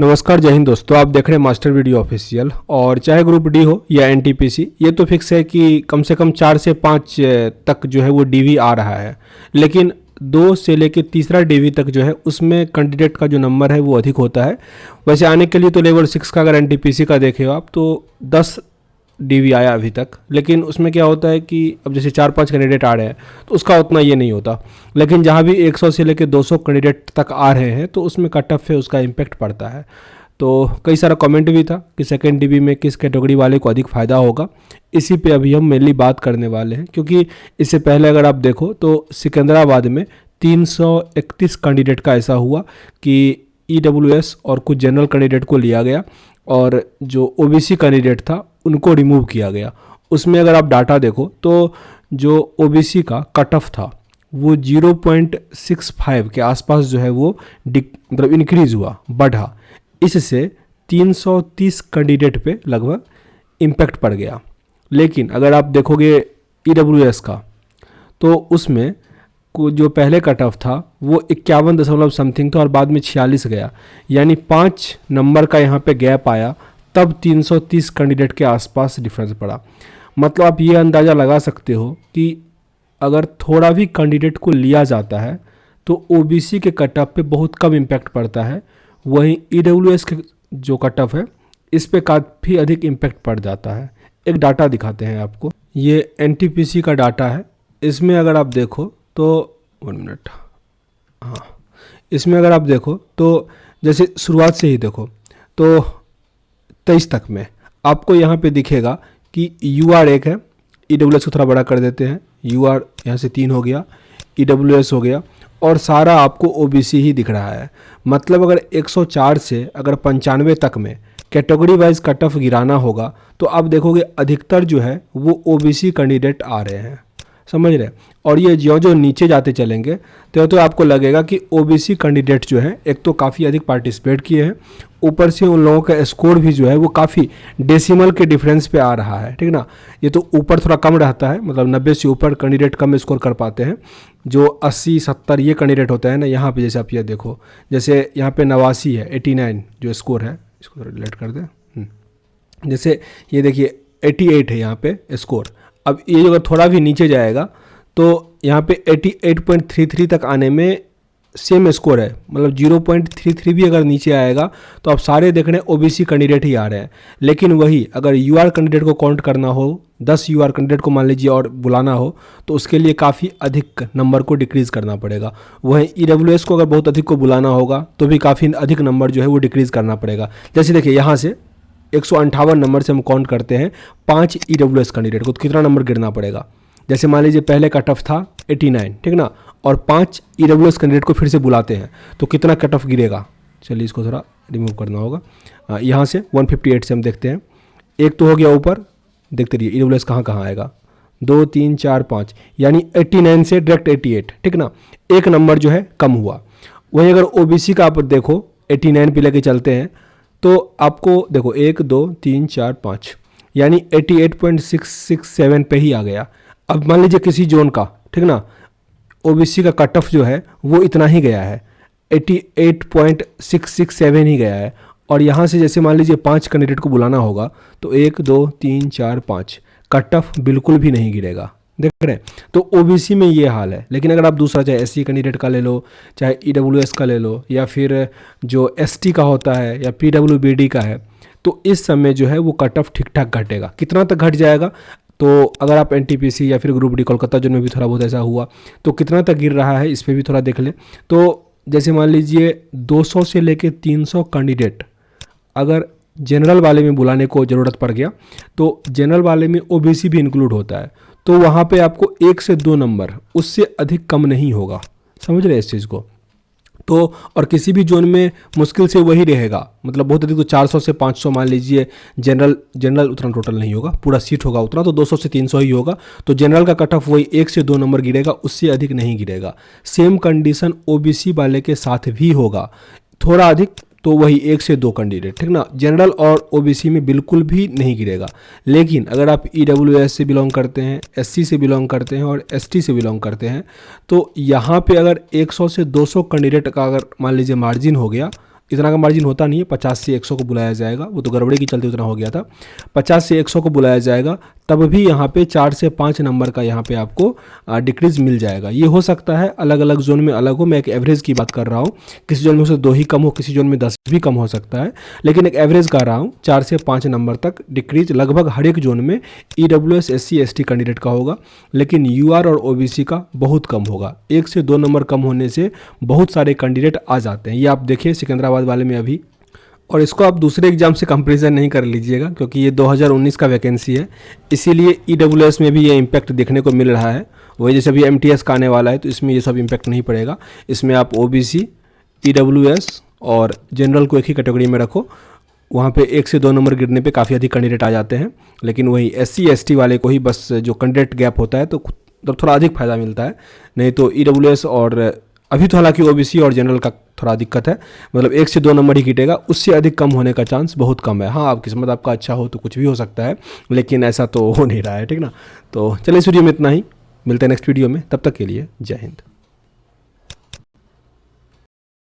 नमस्कार, जय हिंद दोस्तों। आप देख रहे हैं मास्टर वीडियो ऑफिशियल। और चाहे ग्रुप डी हो या एनटीपीसी, ये तो फिक्स है कि कम से कम 4 से 5 तक जो है वो डीवी आ रहा है। लेकिन 2 से लेकर तीसरा डीवी तक जो है उसमें कैंडिडेट का जो नंबर है वो अधिक होता है। वैसे आने के लिए तो लेवल 6 का अगर एनटीपीसी का देखें आप तो 10 डीवी आया अभी तक। लेकिन उसमें क्या होता है कि अब जैसे 4-5 कैंडिडेट आ रहे हैं तो उसका उतना ये नहीं होता। लेकिन जहाँ भी 100 से लेकर 200 कैंडिडेट तक आ रहे हैं तो उसमें कट ऑफ है, उसका इम्पैक्ट पड़ता है। तो कई सारा कमेंट भी था कि सेकेंड डीवी में किस कैटेगरी वाले को अधिक फ़ायदा होगा। इसी पे अभी हम मेनली बात करने वाले हैं, क्योंकि इससे पहले अगर आप देखो तो सिकंदराबाद में 331 कैंडिडेट का ऐसा हुआ कि ईडब्ल्यूएस और कुछ जनरल कैंडिडेट को लिया गया और जो ओबीसी कैंडिडेट था उनको रिमूव किया गया। उसमें अगर आप डाटा देखो तो जो ओबीसी का कट ऑफ था वो 0.65 के आसपास जो है वो मतलब इंक्रीज़ हुआ, बढ़ा। इससे 330 कैंडिडेट पे लगभग इम्पैक्ट पड़ गया। लेकिन अगर आप देखोगे ईडब्ल्यूएस का तो उसमें जो पहले कट ऑफ था वो 51 दशमलव समथिंग था और बाद में 46 गया, यानी 5 नंबर का यहाँ पे गैप आया, तब 330 कैंडिडेट के आसपास डिफरेंस पड़ा। मतलब आप ये अंदाज़ा लगा सकते हो कि अगर थोड़ा भी कैंडिडेट को लिया जाता है तो ओबीसी के कट ऑफ पे बहुत कम इम्पैक्ट पड़ता है। वहीं ईडब्ल्यूएस के जो कट ऑफ है इस पे काफ़ी अधिक इम्पैक्ट पड़ जाता है। एक डाटा दिखाते हैं आपको, ये एनटीपीसी का डाटा है। इसमें अगर आप देखो तो 1 मिनट, हाँ, इसमें अगर आप देखो तो जैसे शुरुआत से ही देखो तो 23 तक में आपको यहाँ पे दिखेगा कि यूआर 1 है। ईडब्ल्यूएस को थोड़ा बड़ा कर देते हैं, यूआर यहाँ से 3 हो गया, ईडब्ल्यूएस हो गया और सारा आपको ओबीसी ही दिख रहा है। मतलब अगर 104 से अगर 95 तक में कैटेगरी वाइज कट ऑफ गिराना होगा तो आप देखोगे अधिकतर जो है वो ओबीसी कैंडिडेट आ रहे हैं, समझ रहे। और ये जो नीचे जाते चलेंगे तो आपको लगेगा कि ओबीसी कैंडिडेट जो है एक तो काफ़ी अधिक पार्टिसिपेट किए हैं, ऊपर से उन लोगों का स्कोर भी जो है वो काफ़ी डेसिमल के डिफरेंस पे आ रहा है, ठीक ना। ये तो ऊपर थोड़ा कम रहता है, मतलब 90 से ऊपर कैंडिडेट कम स्कोर कर पाते हैं। जो 80-70 ये कैंडिडेट होता है ना, यहाँ पे जैसे आप ये देखो, जैसे यहाँ पे 89 है, 89 जो स्कोर है, इसको थोड़ा डिलीट कर दें। जैसे ये देखिए 88 है यहाँ पे स्कोर। अब ये अगर थोड़ा भी नीचे जाएगा तो यहाँ पे 88.33 तक आने में सेम स्कोर है, मतलब 0.33 भी अगर नीचे आएगा तो आप सारे देख रहे हैं ओबीसी कैंडिडेट ही आ रहे हैं। लेकिन वही अगर यूआर कैंडिडेट को काउंट करना हो, 10 यूआर कैंडिडेट को मान लीजिए और बुलाना हो तो उसके लिए काफ़ी अधिक नंबर को डिक्रीज़ करना पड़ेगा। वहीं ईडब्ल्यूएस को अगर बहुत अधिक को बुलाना होगा तो भी काफ़ी अधिक नंबर जो है वो डिक्रीज़ करना पड़ेगा। जैसे देखिए यहाँ से 158 नंबर से हम काउंट करते हैं 5 ईडब्ल्यूएस कैंडिडेट को, तो कितना नंबर गिरना पड़ेगा। जैसे मान लीजिए पहले कट ऑफ था 89, ठीक ना, और 5 ईडब्ल्यूएस कैंडिडेट को फिर से बुलाते हैं तो कितना कट ऑफ गिरेगा। चलिए इसको थोड़ा रिमूव करना होगा। यहाँ से 158 से हम देखते हैं, एक तो हो गया ऊपर, देखते रहिए ईडब्ल्यूएस कहाँ कहाँ आएगा, 2 3 4 5, यानी 89 से डायरेक्ट 88, ठीक ना, एक नंबर जो है कम हुआ। वहीं अगर ओबीसी का आप देखो 89 पे लेके चलते हैं तो आपको देखो 1 2 3 4 5, यानी 88.667 पे ही आ गया। अब मान लीजिए किसी जोन का, ठीक ना, ओबीसी का कट ऑफ जो है वो इतना ही गया है, 88.667 ही गया है। और यहाँ से जैसे मान लीजिए 5 कैंडिडेट को बुलाना होगा तो 1 2 3 4 5, कट ऑफ बिल्कुल भी नहीं गिरेगा, देख रहे हैं। तो ओबीसी में ये हाल है। लेकिन अगर आप दूसरा चाहे एससी कैंडिडेट का ले लो, चाहे ईडब्ल्यूएस का ले लो, या फिर जो एसटी का होता है या पीडब्ल्यूबीडी का है, तो इस समय जो है वो कट ऑफ ठीक ठाक घटेगा। कितना तक घट जाएगा तो अगर आप एनटीपीसी या फिर ग्रुप डी कोलकाता जोन में भी थोड़ा बहुत ऐसा हुआ तो कितना तक गिर रहा है इस पर भी थोड़ा देख लें। तो जैसे मान लीजिए 200 से लेके 300 कैंडिडेट अगर जनरल वाले में बुलाने को ज़रूरत पड़ गया तो जनरल वाले में ओबीसी भी इंक्लूड होता है, तो वहाँ पे आपको 1 से 2 नंबर उससे अधिक कम नहीं होगा, समझ रहे हैं इस चीज़ को। तो और किसी भी जोन में मुश्किल से वही रहेगा, मतलब बहुत अधिक तो 400 से 500 मान लीजिए। जनरल उतना टोटल नहीं होगा, पूरा सीट होगा उतना, तो 200 से 300 ही होगा। तो जनरल का कट ऑफ वही 1 से 2 नंबर गिरेगा, उससे अधिक नहीं गिरेगा। सेम कंडीशन ओबीसी वाले के साथ भी होगा, थोड़ा अधिक तो वही 1 से 2 कैंडिडेट, ठीक ना। जनरल और ओबीसी में बिल्कुल भी नहीं गिरेगा। लेकिन अगर आप ईडब्ल्यूएस से बिलोंग करते हैं, एससी से बिलोंग करते हैं और एसटी से बिलोंग करते हैं तो यहाँ पे अगर 100 से 200 कैंडिडेट का अगर मान लीजिए मार्जिन हो गया इतना का मार्जिन होता नहीं है, 50 से 100 को बुलाया जाएगा, वो तो गड़बड़ी के चलते उतना हो गया था। 50 से 100 को बुलाया जाएगा, तब भी यहाँ पे 4 से 5 नंबर का यहाँ पे आपको डिक्रीज मिल जाएगा। ये हो सकता है अलग अलग जोन में अलग हो, मैं एक एवरेज की बात कर रहा हूँ, किसी जोन में से 2 ही कम हो, किसी जोन में 10 भी कम हो सकता है, लेकिन एक एवरेज कर रहा हूँ, 4 से 5 नंबर तक डिक्रीज लगभग हर एक जोन में EWS SC ST कैंडिडेट का होगा, लेकिन UR और OBC का बहुत कम होगा। 1 से 2 नंबर कम होने से बहुत सारे कैंडिडेट आ जाते हैं। ये आप देखिए सिकंदराबाद वाले में अभी, और इसको आप दूसरे एग्जाम से कंपैरिजन नहीं कर लीजिएगा क्योंकि ये 2019 का वैकेंसी है, इसीलिए EWS में भी ये इम्पैक्ट देखने को मिल रहा है। वही जैसे अभी MTS का आने वाला है तो इसमें ये सब इम्पैक्ट नहीं पड़ेगा। इसमें आप OBC, EWS और जनरल को एक ही कैटेगरी में रखो, वहाँ पे 1 से 2 नंबर गिरने पे काफ़ी अधिक कैंडिडेट आ जाते हैं, लेकिन वही SC ST वाले को ही बस जो कैंडिडेट गैप होता है तो थोड़ा अधिक फायदा मिलता है। नहीं तो EWS और अभी तो हालांकि OBC और जनरल का थोड़ा दिक्कत है, मतलब 1 से 2 नंबर ही गिटेगा, उससे अधिक कम होने का चांस बहुत कम है। हाँ, आप किस्मत आपका अच्छा हो तो कुछ भी हो सकता है, लेकिन ऐसा तो हो नहीं रहा है, ठीक ना। तो चलिए इस वीडियो में इतना ही, मिलते हैं नेक्स्ट वीडियो में, तब तक के लिए जय हिंद।